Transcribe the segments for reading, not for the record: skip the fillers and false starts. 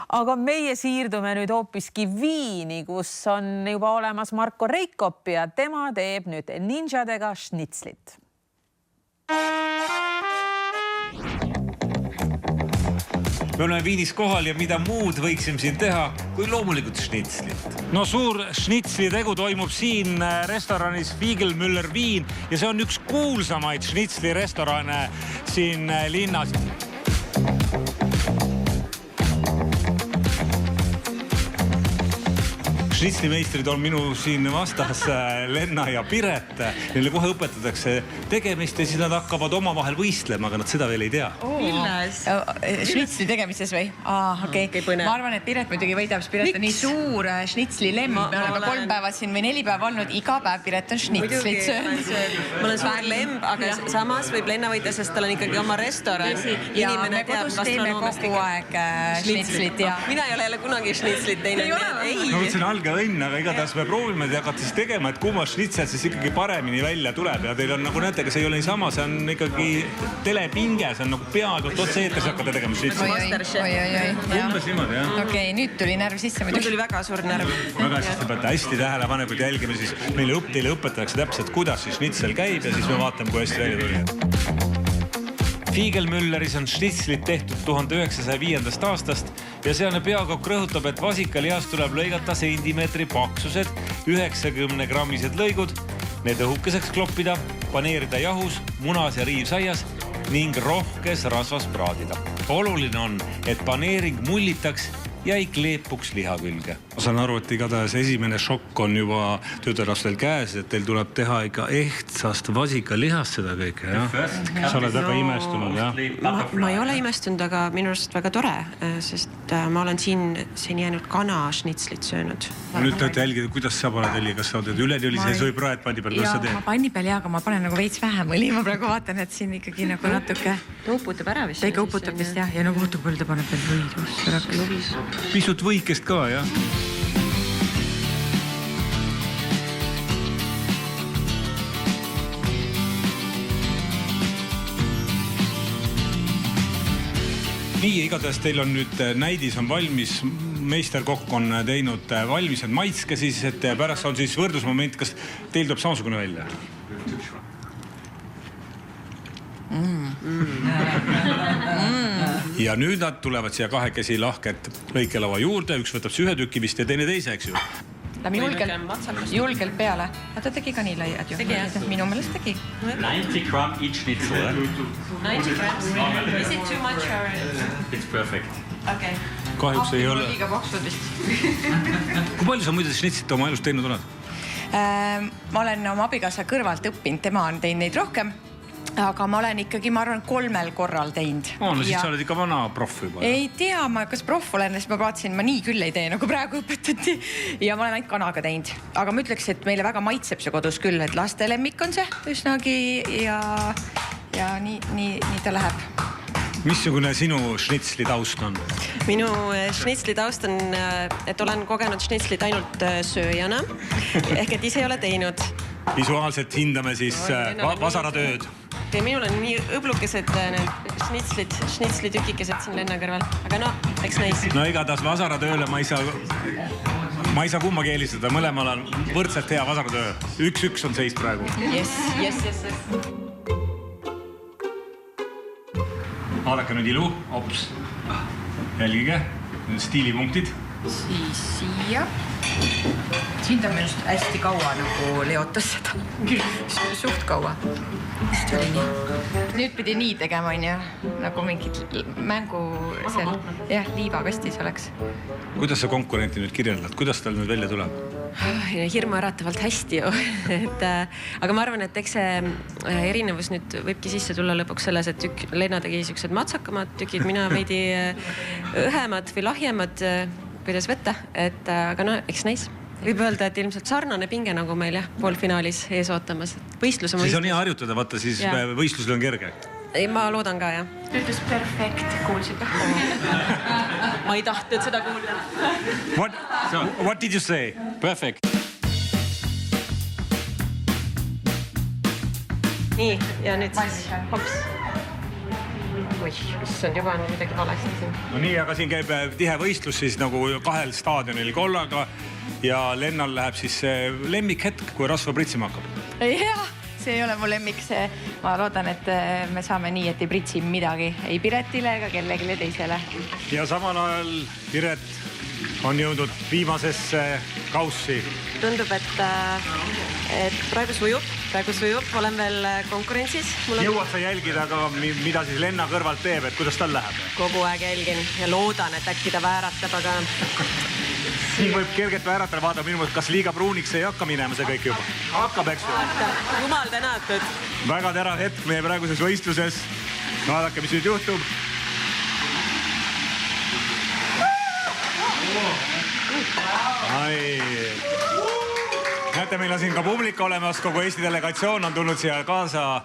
Aga meie siirdume nüüd hoopiski Viini, kus on juba olemas Marko Reikop ja tema teeb nüüd ninjadega šnitslit. Me oleme Viinis kohal ja mida muud võiksime siin teha, kui loomulikult šnitslit. No suur šnitsli tegu toimub siin restoranis Fiigelmüller Viin ja see on üks kuulsamaid šnitsli restorane siin linnas. Šnitslimeistrid on minu siin vastas Lenna ja Piret. Neile kohe õpetatakse tegemist ja siis nad hakkavad omavahel võistlema, aga nad seda veel ei tea. Milles? Šnitsli tegemises või? Okei. Ma arvan, et Piret muidugi võidab, sest Piret on nii suur šnitsli lemm. Me oleme 3 päeva siin või 4 päeva olnud, iga päev Piret on šnitslit söönud. Ma olen suur lemm, aga samas võib Lenna võita, sest tal on ikkagi oma restoran. Ja me kodus teeme kogu aeg šnitslit. Mina ei ole jälle kunagi šnitslit teinud. Õnn, aga igatahes me proovime hakata siis tegema, et kumma šnitsel siis ikkagi paremini välja tuleb ja teil on nagu näete, aga see ei ole niisama, see on ikkagi telepinge, see on nagu peaaegu otse-eetris hakkate tegema šnitslit. Umbes niimoodi, jah. Okei, nüüd tuli närv sisse. Nüüd tuli väga suur närv. Väga hästi, te peate hästi tähelepanelikult jälgima, siis teile õpetatakse täpselt, kuidas siis šnitsel käib ja siis me vaatame, kui hästi välja tuli. Fiigelmülleris on šnitslit tehtud 1905. aastast ja sealne peakokk rõhutab, et vasikalihast tuleb lõigata sentimeetri paksused 90-grammised lõigud, need õhukeseks kloppida, paneerida jahus, munas ja riivsaias ning rohkes rasvas praadida. Oluline on, et paneering mullitaks ja ei kleepuks liha külge. Ma saan aru, et igatahes esimene šokk on juba töötajastel käes, et teil tuleb teha ikka ehtsast vasikalihast seda kõike, jah? Sa oled väga imestunud, jah? Ma ei ole imestunud, aga minu arust väga tore, sest ma olen siin jäänud kana šnitslit söönud. Nüüd tahate jälgida, kuidas sa paned õli, kas sa oled üleni sees või praed panni peal, kuidas sa teed? Ma panni peal aga ma panen nagu veits vähem õli, ma praegu vaatan, et siin ikkagi nagu natuke uputab ära vist. Ikka uputab vist, jah, ja nagu vaatu palju ta paneb veel võid. Pisut võikest ka, jah? Nii, igatahes teil on nüüd näidis on valmis, meisterkokk on teinud valmis, et maitske siis, et pärast on siis võrdlusmoment, kas teil tuleb samasugune välja? Ja nüüd nad tulevad siia kahekesi lahket lõikelaua juurde, üks võtab ühe tüki vist ja teine teise, eks ju? Lähme julgelt peale. Ta tegi ka nii laiad ju. Minu meelest tegi. 90 gram each schnitzel. 90 grams? Is it too much or? It's perfect. Okay. Kahjuks ei ole. Liiga paksud vist. Kui palju sa muide šnitslit oma elus teinud oled? Ma olen oma abikaasa kõrvalt õppinud, tema on teinud neid rohkem. Aga ma olen ikkagi, ma arvan, 3 korral teinud. No siis sa oled ikka vana proff juba. Ei tea, kas proff olen, sest ma vaatasin, ma nii küll ei tee, nagu praegu õpetati. Ja ma olen ainult kanaga teinud. Aga ma ütleks, et meile väga maitseb see kodus küll, et laste lemmik on see üsnagi ja nii ta läheb. Missugune sinu šnitsli taust on? Minu šnitsli taust on, et olen kogenud šnitslit ainult sööjana, ehk et ise ei ole teinud. Visuaalselt hindame siis vasaratööd. Ja minul on nii õblukesed šnitsli tükikesed siin Lenna kõrval, aga no, eks näis. No igatahes vasaratööle ma ei saa kummagi eelistada, mõlemal on võrdselt hea vasaratöö. 1-1 on seis praegu. Yes. Vaadake nüüd ilu, ops, jälgige, stiilipunktid. Siis siia. Siin ta minust hästi kaua nagu leotas seda. Suht kaua. Nüüd pidi nii tegema, on ju, nagu mingid mängu seal, liivakastis oleks. Kuidas sa konkurenti nüüd kirjeldad? Kuidas tal nüüd välja tuleb? Hirmuäratavalt hästi ju. Aga ma arvan, et eks see erinevus nüüd võibki sisse tulla lõpuks selles, et Lenna tegi siuksed matsakamad tükid, mina veidi õhemad või lahjemad, kuidas võtta, aga no, eks näis. Võib öelda, et ilmselt sarnane pinge nagu meil poolfinaalis ees ootamas. Võistlus on siis on hea harjutada, vaata siis võistlusel on kerge. Ma loodan ka, jah. Ütles perfekt, kuulsid. Ma ei tahtnud seda kuulda. What did you say? Perfect. Nii, ja nüüd siis hops. issand, juba on midagi valesti siin. No nii, aga siin käib tihe võistlus siis nagu 2 staadionil kollaga ja Lennal läheb siis see lemmikhetk, kui rasva pritsima hakkab. Jah, see ei ole mu lemmik, ma loodan, et me saame nii, et ei pritsi midagi ei Piretile ega kellelegi teisele. Ja samal ajal Piret on jõudnud viimasesse kaussi. Tundub, et praegu sujub, olen veel konkurentsis. Jõuad sa jälgida ka, mida siis Lenna kõrvalt teeb, et kuidas tal läheb? Kogu aeg jälgin ja loodan, et äkki ta vääratab, aga... Siin võib kergelt vääratada, vaata minu mõttes, kas liiga pruuniks ei hakka minema see kõik juba? Hakkab, eks ju? Jumal tänatud. Väga terav hetk meie praeguses võistluses. Vaadake, mis nüüd juhtub. Näete, meil on siin ka publik olemas, kogu Eesti delegatsioon on tulnud siia kaasa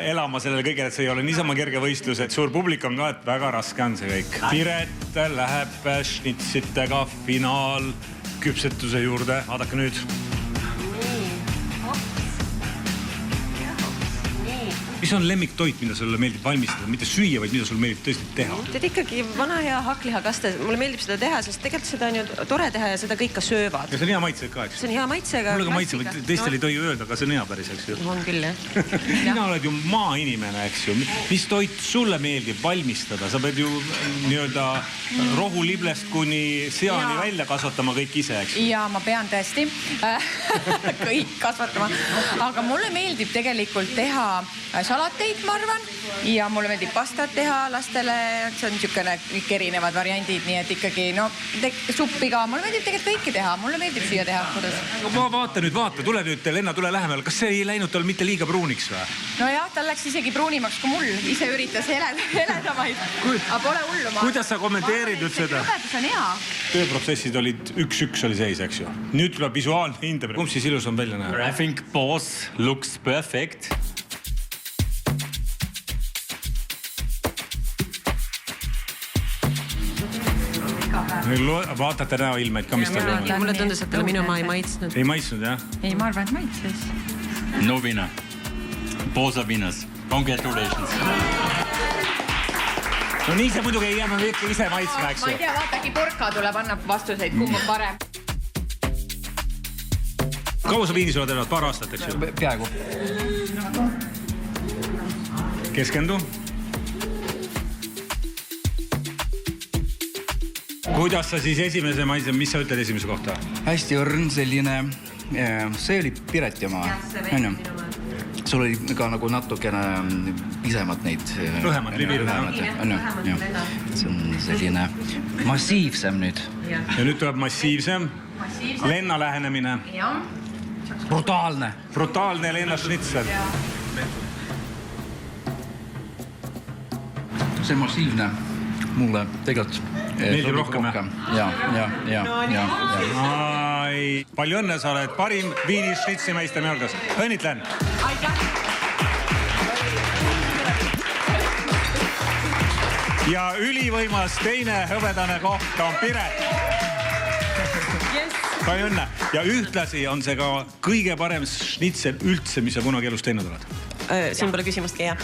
elama sellele kõigele, et see ei ole niisama kerge võistlus, et suur publik on ka, et väga raske on see kõik. Piret läheb šnitslitega finaalküpsetuse juurde. Vaadake nüüd. Mis on lemmiktoit, mida sulle meeldib valmistada? Mitte süüa, vaid mida sulle meeldib tõesti teha? Teed ikkagi vana hea hakklihakaste. Mulle meeldib seda teha, sest tegelikult seda on ju tore teha ja seda kõik ka söövad. Ja see on hea maitse ka, eks? See on hea maitsega. Mulle ka maitse, teistel ei tohi öelda, aga see on hea päris, eks ju? On küll, jah. Sina oled ju maainimene, eks ju. Mis toit sulle meeldib valmistada? Sa pead ju nii-öelda rohuliblest kuni seani välja kasvatama kõik ise, eks ju? Ja ma pean tõesti kõik kasvatama. Aga mulle meeldib tegelikult teha salateid, ma arvan, ja mulle meeldib pastat teha lastele, see on niisugune kõik erinevad variandid, nii et ikkagi suppi ka, mulle meeldib tegelikult kõike teha, mulle meeldib siia teha kodus. No vaata, tule nüüd, Lenna, tule lähemale, kas see ei läinud tal mitte liiga pruuniks või? No jah, tal läks isegi pruunimaks kui mul, ise üritas heledamaid, aga pole hullu. Kuidas sa kommenteerid nüüd seda? Lõpetus on hea. Tööprotsessid olid 1-1 oli seis, eks ju? Nüüd tuleb visuaalne hindamine. Kumb siis ilus on välja näha? I think both looks perfect. Vaatate näoilmeid ka, mis tal on. Mulle tundus, et talle minu maa ei maitsnud. Ei maitsnud, jah? Ei, ma arvan, et maitses. No winner. Both are winners. Congratulations. No nii see muidugi ei jää, me ikka ise maitsma, eks ju. Ma ei tea, vaatagi Porka tuleb, annab vastuseid, kumb on parem. Kaua sa viinis oled elanud? Paar aastat, eks ju? Peaaegu. Keskendu. Kuidas sa siis esimese maitse, mis sa ütled esimese kohta? Hästi õrn selline, see oli Pireti oma. Sul oli ka nagu natukene pisemad neid. Õhemad, livirühemad. See on selline massiivsem nüüd. Ja nüüd tuleb massiivsem. Lenna lähenemine. Brutaalne. Brutaalne Lenna šnitsel. See massiivne mulle tegelikult meeldib rohkem. Ja. Palju õnne, sa oled parim Viini šnitsimeister meie hulgas. Õnnitlen! Aitäh! Ja ülivõimas teine hõbedane koht on Piret. Palju õnne! Ja ühtlasi on see ka kõige parem šnitsel üldse, mis sa kunagi elus teinud oled. Siin pole küsimustki, jah.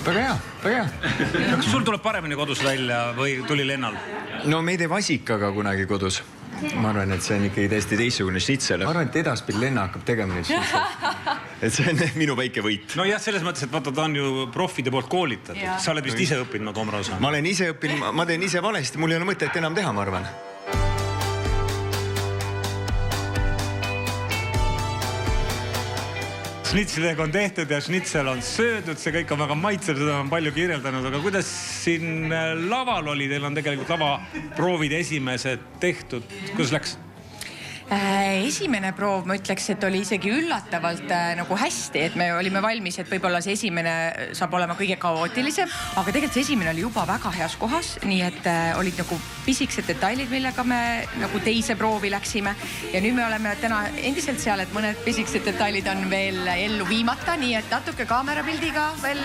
Väga hea. Kas sul tuleb paremini kodus välja või tuli Lennal? No meid ei vasikaga kunagi kodus. Ma arvan, et see on ikkagi täiesti teistsugune šnitsel. Ma arvan, et edaspidi Lenna hakkab tegema neid šnitsel. Et see on minu väike võit. No jah, selles mõttes, et vaata, ta on ju profide poolt koolitatud. Sa oled vist ise õppinud, ma Tomra osaan. Ma olen ise õppinud, ma teen ise valesti. Mul ei ole mõtet enam teha, ma arvan. Šnitslidega on tehtud ja šnitsel on söödud, see kõik on väga maitsev, seda on palju kirjeldanud, aga kuidas siin laval oli, teil on tegelikult lavaproovid esimesed tehtud, kuidas läks? Esimene proov, ma ütleks, et oli isegi üllatavalt nagu hästi, et me olime valmis, et võib-olla see esimene saab olema kõige kaootilisem, aga tegelikult see esimene oli juba väga heas kohas, nii et olid nagu pisikesed detailid, millega me nagu teise proovi läksime ja nüüd me oleme täna endiselt seal, et mõned pisikesed detailid on veel ellu viimata, nii et natuke kaamerapildiga veel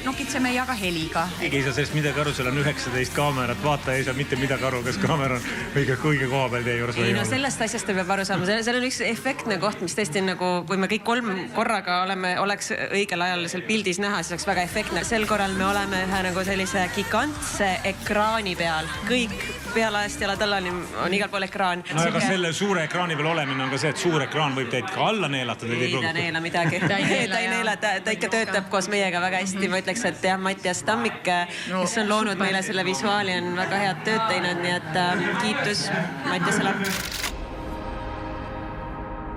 nokitseme ja ka heliga. Keegi ei saa sellest midagi aru, seal on 19 kaamerat, vaata ei saa mitte midagi aru, kas kaamera on õige koha peal teie juures või ei, no sellest asjast inimestel peab aru saama, seal on üks efektne koht, mis tõesti nagu, kui me kõik 3 korraga oleks õigel ajal seal pildis näha, siis oleks väga efektne. Sel korral me oleme ühe nagu sellise gigantse ekraani peal. Kõik pealaest ja tallani on igal pool ekraan. No aga selle suure ekraani peal olemine on ka see, et suur ekraan võib teid ka alla neelata. Ei ta neela midagi. Ta ei neela, ta ikka töötab koos meiega väga hästi. Ma ütleks, et jah, Mattias Tammik, kes on loonud meile selle visuaali, on väga head tööd teinud, nii et kiitus Mattiasele.